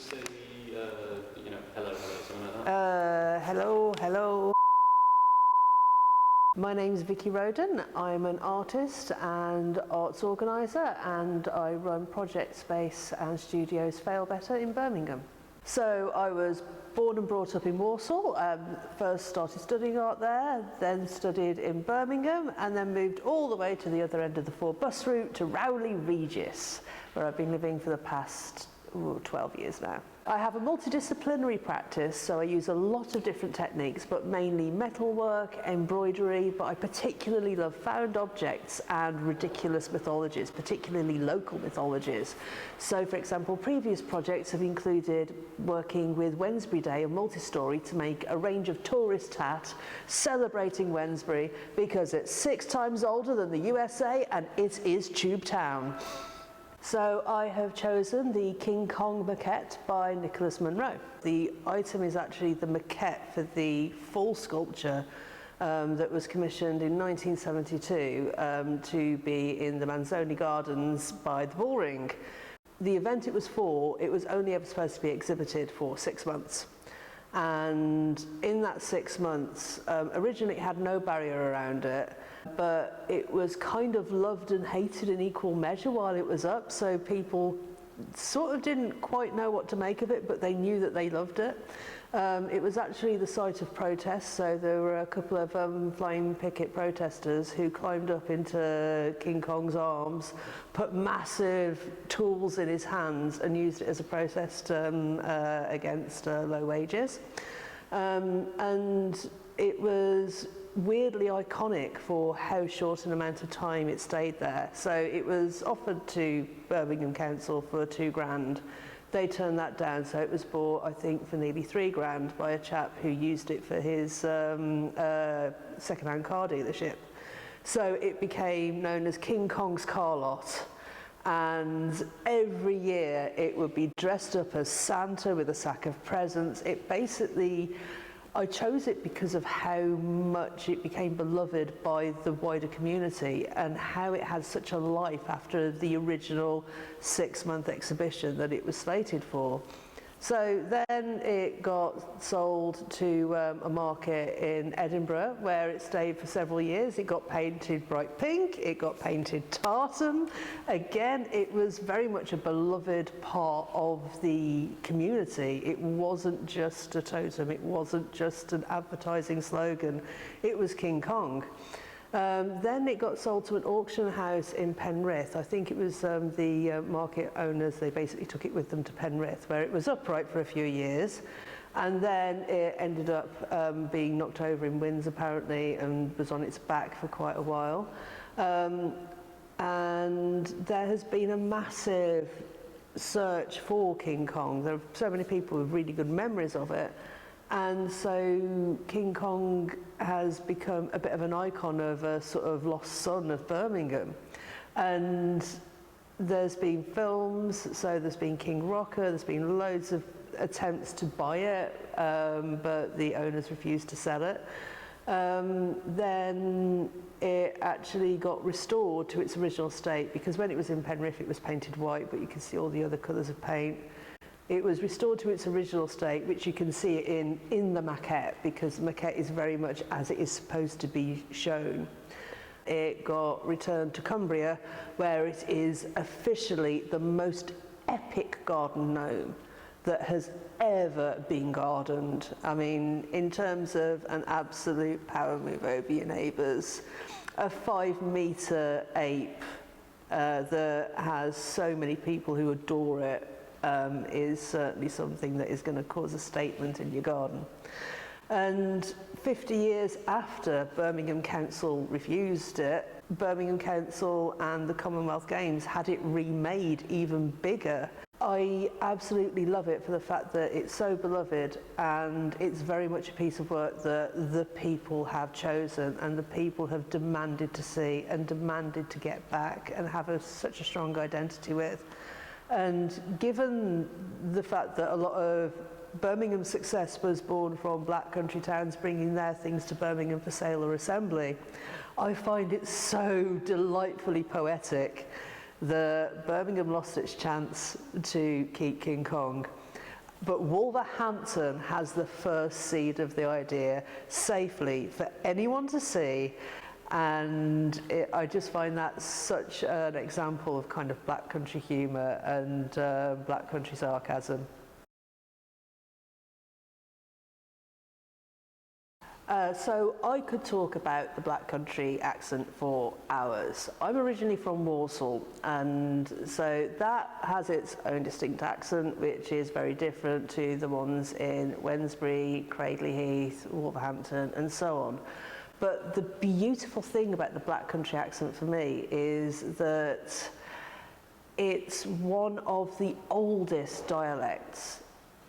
just say hello, something like that? Hello. My name's Vicky Roden. I'm an artist and arts organiser, and I run Project Space and Studios Fail Better in Birmingham. So I was born and brought up in Warsaw, first started studying art there, then studied in Birmingham, and then moved all the way to the other end of the 4 bus route to Rowley Regis, where I've been living for the past 12 years now. I have a multidisciplinary practice, so I use a lot of different techniques, but mainly metalwork, embroidery, but I particularly love found objects and ridiculous mythologies, particularly local mythologies. So, for example, previous projects have included working with Wednesbury Day, a multi-story, to make a range of tourist tat celebrating Wednesbury because it's 6 times older than the USA and it is Tube Town. So I have chosen the King Kong maquette by Nicholas Munro. The item is actually the maquette for the full sculpture that was commissioned in 1972 to be in the Manzoni Gardens by the Bullring. The event it was for, it was only ever supposed to be exhibited for 6 months. And in that 6 months, originally it had no barrier around it, but it was kind of loved and hated in equal measure while it was up, so people sort of didn't quite know what to make of it, but they knew that they loved it. It was actually the site of protests, so there were a couple of flying picket protesters who climbed up into King Kong's arms, put massive tools in his hands and used it as a protest against low wages. And it was weirdly iconic for how short an amount of time it stayed there. So it was offered to Birmingham Council for £2,000. They turned that down, so it was bought, I think, for nearly £3,000 by a chap who used it for his second-hand car dealership. So it became known as King Kong's car lot. And every year it would be dressed up as Santa with a sack of presents. It basically, I chose it because of how much it became beloved by the wider community and how it had such a life after the original 6-month exhibition that it was slated for. So then it got sold to a market in Edinburgh, where it stayed for several years. It got painted bright pink, it got painted tartan. Again, it was very much a beloved part of the community. It wasn't just a totem, it wasn't just an advertising slogan, it was King Kong. Then it got sold to an auction house in Penrith. I think it was the market owners, they basically took it with them to Penrith, where it was upright for a few years. And then it ended up being knocked over in winds, apparently, and was on its back for quite a while. And there has been a massive search for King Kong. There are so many people with really good memories of it. And so King Kong has become a bit of an icon of a sort of lost son of Birmingham. And there's been films, so there's been King Rocker, there's been loads of attempts to buy it, but the owners refused to sell it. Then it actually got restored to its original state, because when it was in Penrith it was painted white, but you can see all the other colours of paint. It was restored to its original state, which you can see it in the maquette, because the maquette is very much as it is supposed to be shown. It got returned to Cumbria, where it is officially the most epic garden gnome that has ever been gardened. I mean, in terms of an absolute power move over your neighbours, a 5-metre ape that has so many people who adore it is certainly something that is going to cause a statement in your garden. And 50 years after Birmingham Council refused it, Birmingham Council and the Commonwealth Games had it remade even bigger. I absolutely love it for the fact that it's so beloved, and it's very much a piece of work that the people have chosen and the people have demanded to see and demanded to get back and have such a strong identity with. And given the fact that a lot of Birmingham's success was born from black country towns bringing their things to Birmingham for sale or assembly, I find it so delightfully poetic that Birmingham lost its chance to keep King Kong. But Wolverhampton has the first seed of the idea safely for anyone to see, and I just find that such an example of kind of black country humour and black country sarcasm. So I could talk about the black country accent for hours. I'm originally from Walsall, and so that has its own distinct accent, which is very different to the ones in Wednesbury, Cradley Heath, Wolverhampton, and so on. But the beautiful thing about the black country accent for me is that it's one of the oldest dialects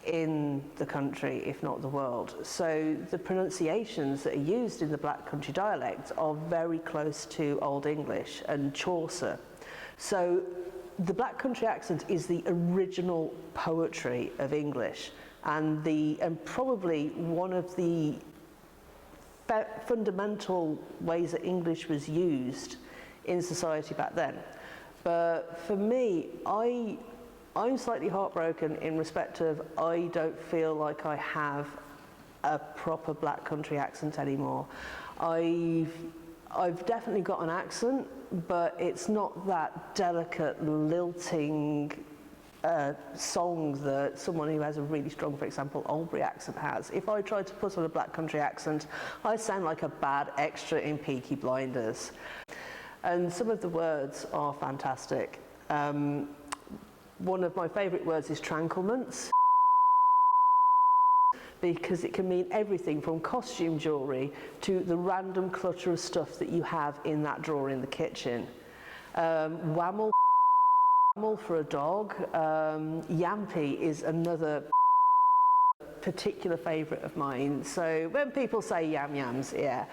in the country, if not the world. So the pronunciations that are used in the black country dialect are very close to Old English and Chaucer. So the black country accent is the original poetry of English, and probably one of the fundamental ways that English was used in society back then. But for me, I'm slightly heartbroken in respect of I don't feel like I have a proper black country accent anymore. I've definitely got an accent, but it's not that delicate, lilting song that someone who has a really strong, for example, Albury accent has. If I tried to put on a black country accent, I sound like a bad extra in Peaky Blinders. And some of the words are fantastic. One of my favourite words is tranquilments, because it can mean everything from costume jewellery to the random clutter of stuff that you have in that drawer in the kitchen. Whammel for a dog. Yampy is another particular favourite of mine. So when people say yam yams, yeah,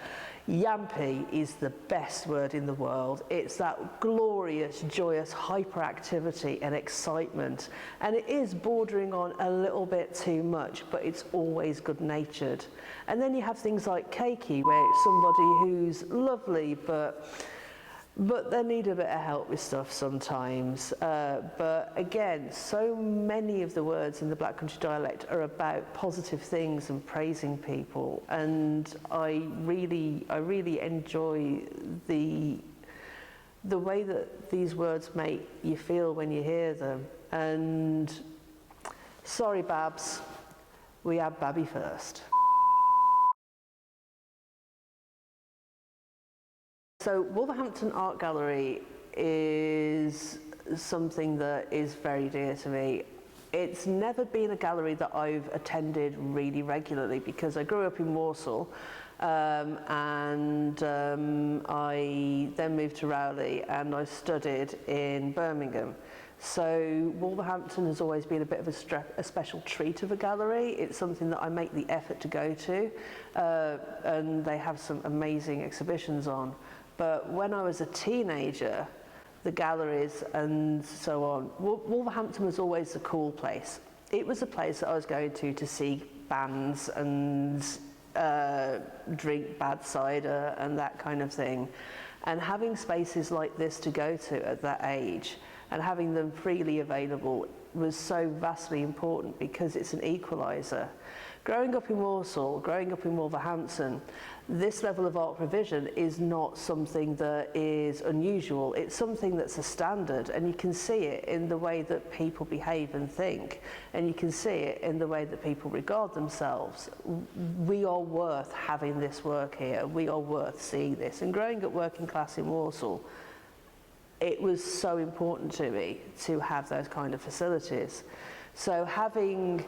yampy is the best word in the world. It's that glorious, joyous hyperactivity and excitement, and it is bordering on a little bit too much, but it's always good-natured. And then you have things like cakey, where it's somebody who's lovely but they need a bit of help with stuff sometimes. But again, so many of the words in the black country dialect are about positive things and praising people, and I really enjoy the way that these words make you feel when you hear them. And sorry Babs, we had Babby first. So Wolverhampton Art Gallery is something that is very dear to me. It's never been a gallery that I've attended really regularly because I grew up in Walsall, and I then moved to Rowley and I studied in Birmingham. So Wolverhampton has always been a bit of a special treat of a gallery. It's something that I make the effort to go to, and they have some amazing exhibitions on. But when I was a teenager, the galleries and so on, Wolverhampton was always the cool place. It was a place that I was going to see bands and drink bad cider and that kind of thing. And having spaces like this to go to at that age and having them freely available was so vastly important because it's an equaliser. Growing up in Walsall, growing up in Wolverhampton, this level of art provision is not something that is unusual. It's something that's a standard, and you can see it in the way that people behave and think, and you can see it in the way that people regard themselves. We are worth having this work here. We are worth seeing this. And growing up working class in Walsall, it was so important to me to have those kind of facilities. So having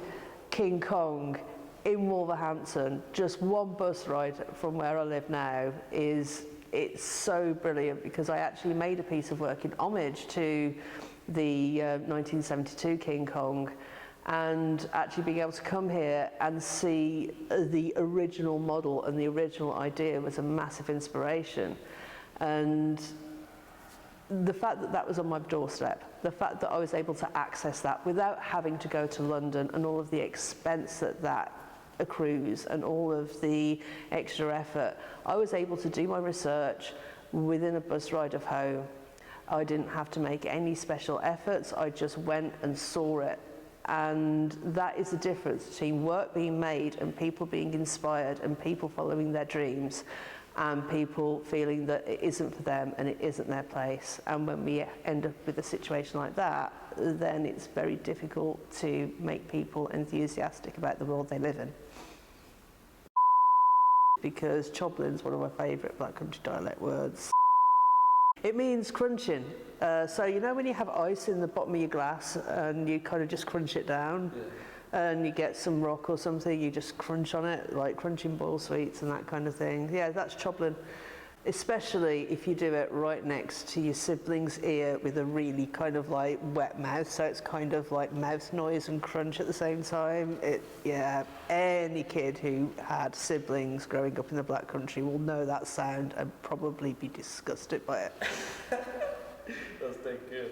King Kong in Wolverhampton, just one bus ride from where I live now, it's so brilliant, because I actually made a piece of work in homage to the 1972 King Kong, and actually being able to come here and see the original model and the original idea was a massive inspiration. And the fact that that was on my doorstep, the fact that I was able to access that without having to go to London and all of the expense that accrues and all of the extra effort, I was able to do my research within a bus ride of home. I didn't have to make any special efforts. I just went and saw it And that is the difference between work being made and people being inspired and people following their dreams and people feeling that it isn't for them and it isn't their place. And when we end up with a situation like that, then it's very difficult to make people enthusiastic about the world they live in. Because choblin's one of my favourite Black Country dialect words. It means crunching. So you know when you have ice in the bottom of your glass and you kind of just crunch it down, and you get some rock or something, you just crunch on it, like crunching boiled sweets and that kind of thing. Yeah, that's choblin. Especially if you do it right next to your sibling's ear with a really kind of like wet mouth, so it's kind of like mouth noise and crunch at the same time. Yeah, any kid who had siblings growing up in the Black Country will know that sound and probably be disgusted by it. That's good.